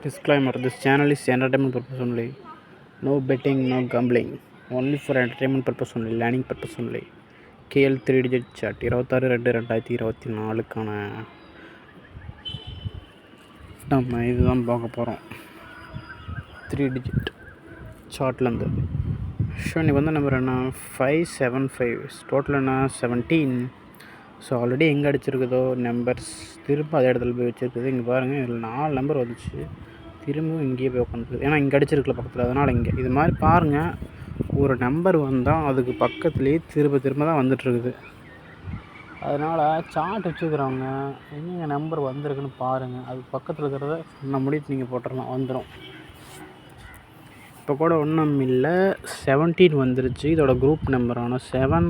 Disclaimer: this channel is entertainment purpose only. No betting, no gambling. Only for entertainment purpose only, learning purpose only. KL 3 digit chart 26/2/2024க்கான நம்ம இதுதான் பார்க்க போகிறோம். 3 digit சார்ட்லேருந்து so இன்றைக்கி வந்து number என்ன 575 total என்ன 17. So already எங்கே அடிச்சிருக்குதோ numbers திரும்ப அதே இடத்துல போய் வச்சுருக்குது. இங்கே பாருங்கள், இதில் 4 நம்பர் வந்துச்சு, திரும்பவும் இங்கேயே போய் உட்காந்துருக்குது. ஏன்னா இங்கே அடிச்சிருக்கல பக்கத்தில், அதனால் இங்கே இது மாதிரி பாருங்கள். ஒரு நம்பர் வந்தால் அதுக்கு பக்கத்துலேயே திரும்ப தான் வந்துட்டுருக்குது. அதனால் சார்ட் வச்சுக்கிறவங்க எங்கெங்கே நம்பர் வந்திருக்குன்னு பாருங்கள். அது பக்கத்தில் இருக்கிறத நம்ம முடித்து நீங்கள் போட்டுடலாம், வந்துடும். இப்போ கூட ஒன்றும் இல்லை, 17 வந்துருச்சு. இதோட குரூப் நம்பரான 7,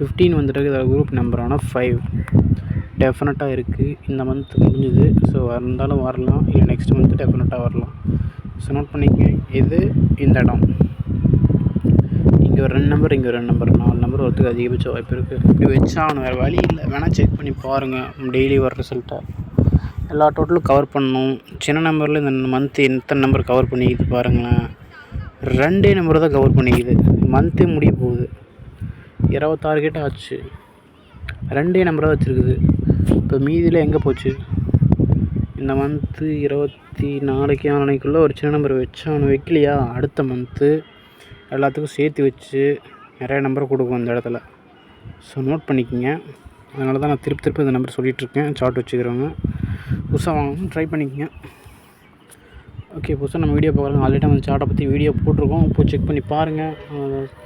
15 வந்துருக்கு. இதோட குரூப் நம்பரான 5 டெஃபினட்டாக இருக்குது. இந்த மந்த் முடிஞ்சுது. ஸோ இருந்தாலும் வரலாம், இல்லை நெக்ஸ்ட் மந்த்து டெஃபினட்டாக வரலாம். ஸோ நோட் பண்ணிக்கங்க. இது இந்த இடம் இங்கே ஒரு 2 நம்பர், இங்கே ஒரு 2 நம்பர், 4 நம்பர் வரதுக்கு அதிகபட்ச வாய்ப்பு இருக்குது. இப்படி வச்சாகணும், வேறு வழி இல்லை. வேணால் செக் பண்ணி பாருங்கள் டெய்லி வர ரிசல்ட்டை. எல்லா டோட்டலும் கவர் பண்ணணும். சின்ன நம்பரில் இந்த மந்த்து எத்தனை நம்பர் கவர் பண்ணிக்கிது பாருங்களேன். 2 நம்பர் தான் கவர் பண்ணிக்குது. மந்த்தே முடிய போகுது, 26 கிட்ட ஆச்சு. 2 நம்பர் தான் வச்சுருக்குது. இப்போ மீதியில் எங்கே போச்சு? இந்த மந்த்து 24 நாளைக்குள்ளே ஒரு சின்ன நம்பர் வச்சு அவனை வைக்கலையா, அடுத்த மந்த்து எல்லாத்துக்கும் சேர்த்து வச்சு நிறைய நம்பர் கொடுக்கும் அந்த இடத்துல. ஸோ நோட் பண்ணிக்கோங்க. அதனால தான் நான் திருப்பி இந்த நம்பர் சொல்லிகிட்ருக்கேன். சார்ட் வச்சுக்கிறவங்க புதுசாக வாங்கணும், ட்ரை பண்ணிக்கோங்க. ஓகே, புதுசாக நம்ம வீடியோ பார்க்குறோங்க. ஆல்ரெடி நம்ம சார்ட்டை பற்றி வீடியோ போட்டிருக்கோம், இப்போ செக் பண்ணி பாருங்கள்.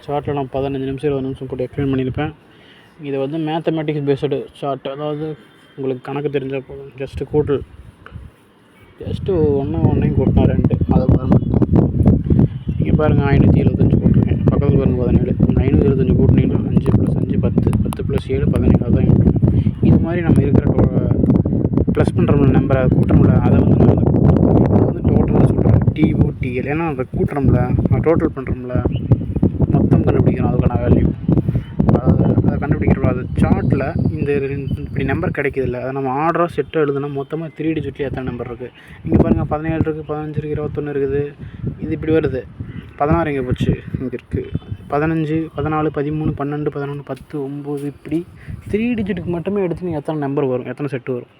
சார்ட்டில் நான் 15 நிமிஷம் 20 நிமிஷம் போட்டு எக்ஸ்பிளைன் பண்ணியிருப்பேன். இது வந்து மேத்தமேட்டிக்ஸ் பேஸ்டு சார்ட், அதாவது உங்களுக்கு கணக்கு தெரிஞ்சால் போதும். ஜஸ்ட்டு கூட்டல், ஜஸ்ட்டு ஒன்றையும் கூட்டினா 2, அதை பாருங்கள். இங்கே பாருங்கள், 575 போட்டிருக்கேன். பக்கத்தில் பாருங்கள் 17. 525 கூட்டினீங்கன்னா 5 + 5 10, 10 + 7 17. அதுதான் இது மாதிரி நம்ம இருக்கிற ப்ளஸ் பண்ணுறோம்ல நம்பரை கூட்டுறோம்ல, அதை வந்து நான் டோட்டலாக சொல்கிறேன். TOTL, ஏன்னா அதை கூட்டுறோம்ல, நான் டோட்டல் பண்ணுறோம்ல, மொத்தம் கண்டுபிடிக்கிறோம். அதுக்கான வேல்யூ அதை கண்டுபிடிக்கிறோம். அது சார்ட்டில் இந்த இப்படி நம்பர் கிடைக்கிதில்ல, அதை நம்ம ஆர்டராக செட்டாக எழுதுனா மொத்தமாக 3 டிஜிட்லேயே எத்தனை நம்பர் இருக்குது. இங்கே பாருங்கள், 17 இருக்குது, 15 இருக்குது, 21 இருக்குது. இது இப்படி வருது. 16 எங்கே போச்சு? இங்கே இருக்குது. 15, 14, 13, 12, 11, 10, 9 இப்படி 3 டிஜிட்டுக்கு மட்டுமே எடுத்து நீங்கள் எத்தனை நம்பர் வரும், எத்தனை செட்டு வரும்,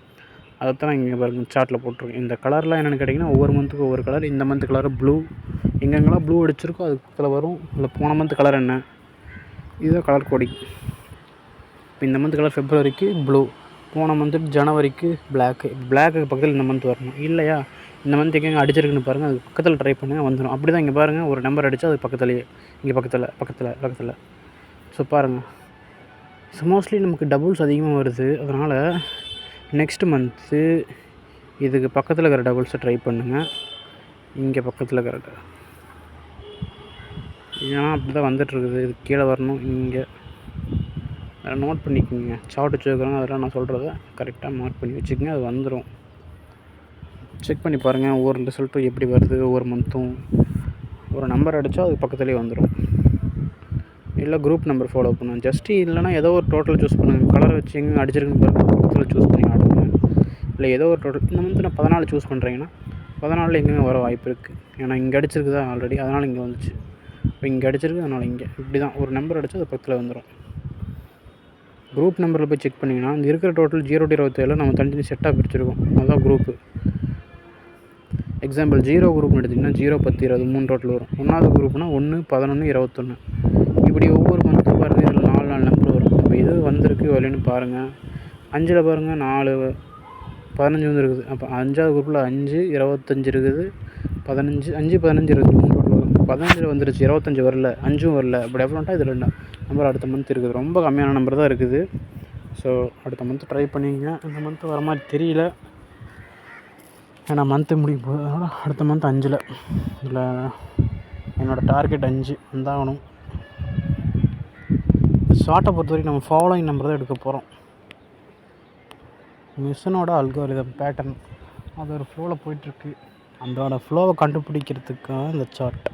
அதைத்தான் இங்கே பாருங்கள் சார்ட்டில் போட்டிருக்கேன். இந்த கலர்லாம் என்னென்னு கேட்டிங்கன்னா, ஒவ்வொரு மந்த்துக்கு ஒவ்வொரு கலர். இந்த மந்த் கலர் ப்ளூ, எங்கெங்கெல்லாம் ப்ளூ அடிச்சிருக்கோ அதுக்கு பக்கத்தில் வரும். இல்லை போன மந்த் கலர் என்ன, இதுதான் கலர் கோடி. இப்போ இந்த மந்த் கலர் ஃபெப்ரவரிக்கு ப்ளூ, போன மந்த்து ஜனவரிக்கு பிளாக்கு பக்கத்தில் இந்த மந்த் வரணும். இல்லையா, இந்த மந்த் எங்கெங்கே அடிச்சிருக்குன்னு பாருங்கள், அதுக்கு பக்கத்தில் ட்ரை பண்ணுங்கள், வந்துடும். அப்படி தான் இங்கே பாருங்கள், ஒரு நம்பர் அடித்தா அது பக்கத்துலேயே, இங்கே பக்கத்தில். ஸோ பாருங்கள், ஸோ மோஸ்ட்லி நமக்கு டபுள்ஸ் அதிகமாக வருது. அதனால் நெக்ஸ்ட் மந்த்து இதுக்கு பக்கத்தில் இருக்கிற டபுள்ஸை ட்ரை பண்ணுங்கள். இங்கே பக்கத்தில் இருக்கிற ஏன்னா அப்படி தான் வந்துட்டுருக்குது. இது கீழே வரணும். இங்கே நோட் பண்ணிக்கோங்க. சார்ட் வச்சுருக்கிறோம், அதெல்லாம் நான் சொல்கிறத கரெக்டாக மார்க் பண்ணி வச்சுக்கோங்க, அது வந்துடும். செக் பண்ணி பாருங்கள் ஒவ்வொரு ரிசல்ட்டும் எப்படி வருது. ஒவ்வொரு மந்த்தும் ஒரு நம்பர் அடித்தா அது பக்கத்துலேயே வந்துடும். இல்லை குரூப் நம்பர் ஃபாலோ பண்ணுங்கள். ஜஸ்ட்டு இல்லைனா ஏதோ ஒரு டோட்டல் சூஸ் பண்ணுங்கள். கலர் வச்சு எங்கே அடிச்சிருக்குன்னு பாருங்கள், பக்கத்தில் சூஸ் பண்ணி ஆடுங்க. இல்லை ஏதோ ஒரு டோட்டல், இந்த மந்த்து நான் 14 சூஸ் பண்ணுறீங்கன்னா 14 எங்கேயுமே வர வாய்ப்பு இருக்குது. ஏன்னா இங்கே அடிச்சிருக்குதா ஆல்ரெடி, அதனால் இங்கே வந்துச்சு. இப்போ இங்கே அடிச்சிருக்கு, அதனால் இங்கே இப்படி தான் ஒரு நம்பர் அடித்தா அது பக்கத்தில் வந்துடும். குரூப் நம்பரில் போய் செக் பண்ணிங்கன்னா இந்த இருக்கிற டோட்டல் 0 to 27 நம்ம தனித்தனி செட்டாக பிரிச்சிருக்கோம். அதுதான் குரூப்பு. எக்ஸாம்பிள் 0 குரூப்னு எடுத்திங்கன்னா 0, 10, 20 3 டோட்டல் வரும். 1வது குரூப்னா 1, 11, 21. இப்படி ஒவ்வொரு மந்த்தும் பாருங்கள், இதில் 4 நம்பர் வரும். இப்போ இது வந்திருக்கு வரலன்னு பாருங்கள். 5ல் பாருங்கள் 4, 15 வந்துருக்குது. அப்போ 5வது குரூப்பில் 5, 25 இருக்குது. 15, 5, 15, 23 டோட்டல் வரும். 15 வந்துருச்சு, 25 வரல, 5 வரல. இப்போ டெஃபினட்டாக இது 2 நம்பர் அடுத்த மந்த் இருக்குது. ரொம்ப கம்மியான நம்பர் தான் இருக்குது. ஸோ அடுத்த மந்த்து ட்ரை பண்ணிங்க. இந்த மந்த்து வர மாதிரி தெரியல, ஏன்னா மந்த்து முடியும் போது. அதனால் அடுத்த மந்த் 5ல் இதில் என்னோடய டார்கெட் 5 வந்தாகணும். ஷார்ட்டை பொறுத்த வரைக்கும் நம்ம ஃபாலோயிங் நம்பர் தான் எடுக்க போகிறோம். மிஷினோட அல்காரிதம் பேட்டர்ன் அது ஒரு ஃப்ளோவில் போயிட்டுருக்கு. அதோட ஃப்ளோவை கண்டுபிடிக்கிறதுக்காக இந்த சார்ட்.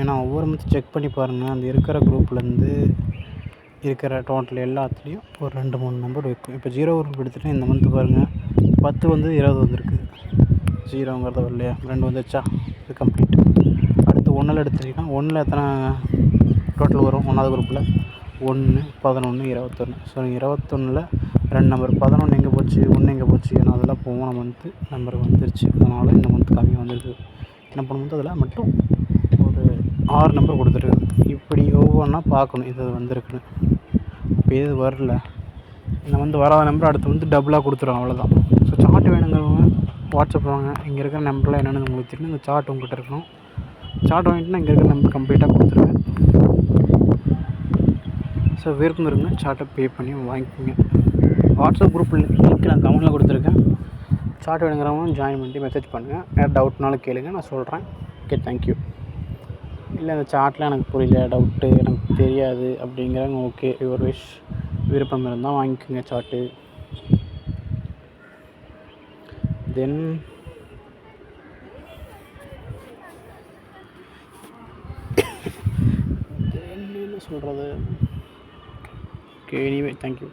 ஏன்னா ஒவ்வொரு மந்த்து செக் பண்ணி பாருங்கள், அந்த இருக்கிற குரூப்லேருந்து இருக்கிற டோட்டல் எல்லாத்துலேயும் ஒரு 2-3 நம்பர் வைக்கும். இப்போ 0 குரூப் எடுத்துகிட்டு இந்த மந்த்து பாருங்கள் 10 வந்து 20 வந்துருக்கு. 0ங்கிறது இல்லையா, 2 வந்துச்சா, இது கம்ப்ளீட். அடுத்து 1ல் எடுத்துட்டிங்கன்னா 1ல் எத்தனை டோட்டல் வரும் 1வது குரூப்பில்? 1, 11, 21. ஸோ 21ல் 2 நம்பர், 11 எங்கே போச்சு, 1 எங்கே போச்சு? ஏன்னா அதெல்லாம் போன மந்த்து நம்பர் வந்துருச்சு, அதனால் இந்த மந்த் கம்மியாக வந்துருக்கு. என்ன பண்ணும்போது அதில் மட்டும் ஒரு 6 நம்பர் கொடுத்துருக்கு. இப்படி ஒவ்வொன்றா பார்க்கணும் இது வந்திருக்குன்னு. இப்போ இது வரல, இந்த வந்து வராத நம்பர் அடுத்து வந்து டபுளாக கொடுத்துரும், அவ்வளோதான். ஸோ சார்ட் வேணுங்கிறவங்க வாட்ஸ்அப் வாங்க, இங்கே இருக்கிற நம்பர்லாம் என்னென்னு உங்களுக்கு தெரியும். இந்த சார்ட் உங்கள்கிட்ட இருக்கணும். சார்ட் வாங்கிட்டுனா இங்கே இருக்கிற நம்பர் கம்ப்ளீட்டாக கொடுத்துருவேன். ஸோ விருப்பம் இருங்க, சார்ட்டை பே பண்ணி வாங்கிக்கோங்க. வாட்ஸ்அப் குரூப் லிங்க் நான் கமெண்ட்டில் கொடுத்துருக்கேன். சார்ட் வேணுங்கிறவங்க ஜாயின் பண்ணி மெசேஜ் பண்ணுங்கள். யார் டவுட்னாலும் கேளுங்க, நான் சொல்கிறேன். Okay, thank you. இல்லை இந்த சார்ட்டில் எனக்கு புரியல, டவுட்டு எனக்கு தெரியாது அப்படிங்கிறவங்க ஓகே, யுவர் விஷ். விருப்பம் இருந்தால் வாங்கிக்கோங்க சார்ட்டு. தென் என்ன சொல்கிறது? Okay, anyway thank you.